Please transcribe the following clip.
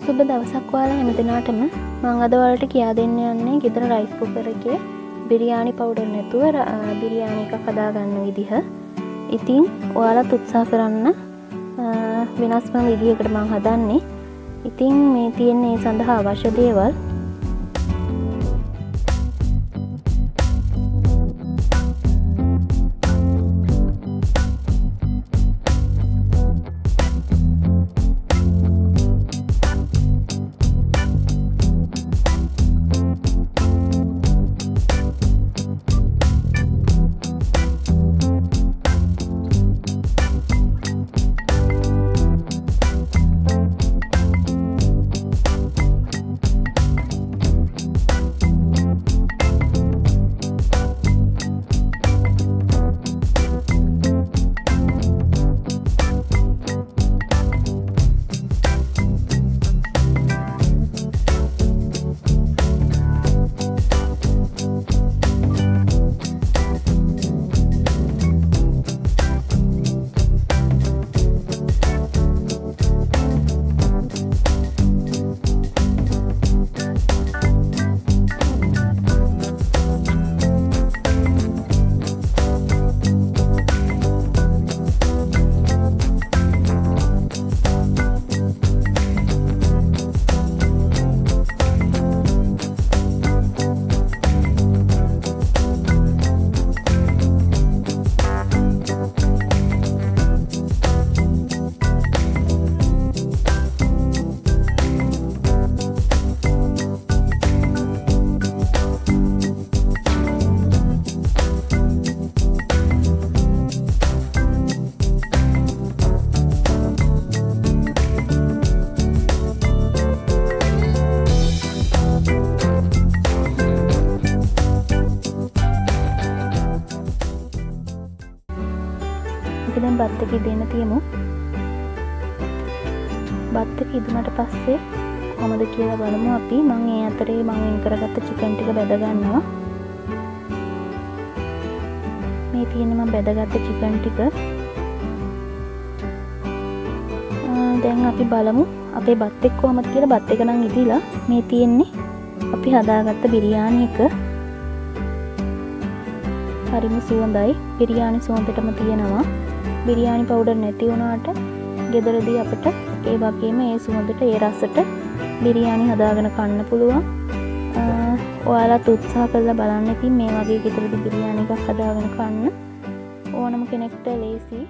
සුබ දවසක් ඔයාලා හැමදෙනාටම මම අද ඔයාලට කියා දෙන්න යන්නේ ගෙදර රයිස් කුකර් එකේ බිරියානි පවුඩර් නැතුව බිරියානි එකක් හදාගන්න විදිහ. ඉතින් ඔයාලත් උත්සාහ කරන්න වෙනස්ම විදිහකට මම හදන්නේ. ඉතින් මේ තියෙන්නේ ඒ සඳහා අවශ්‍ය දේවල්. අපි දැන් බත් එක ඉදෙන්න තියමු. බත් එක ඉදුණාට පස්සේ කොහොමද කියලා බලමු අපි. මම ඒ අතරේ මම වෙන් කරගත්ත චිකන් ටික බැද ගන්නවා. මේ තියෙන මම බැදගත්ත චිකන් ටික. දැන් අපි බලමු අපේ බත් එක කොහොමද කියලා. බත් එක නම් ඉදිලා මේ තියෙන්නේ අපි හදාගත්ත බිරියානි එක. හරිම සුවඳයි. බිරියානි සුවඳටම තියෙනවා. බිරියානි පවුඩර් නැති වුණාට ගෙදරදී අපිට ඒ වගේම ඒ සුවඳට ඒ රසට බිරියානි හදාගෙන කන්න පුළුවන්. ඔයාලත් උත්සාහ කරලා බලන්න. ඉතින් මේ වගේ ගෙදරදී බිරියානි එකක් හදාගෙන කන්න ඕනම කෙනෙක්ට ලේසි.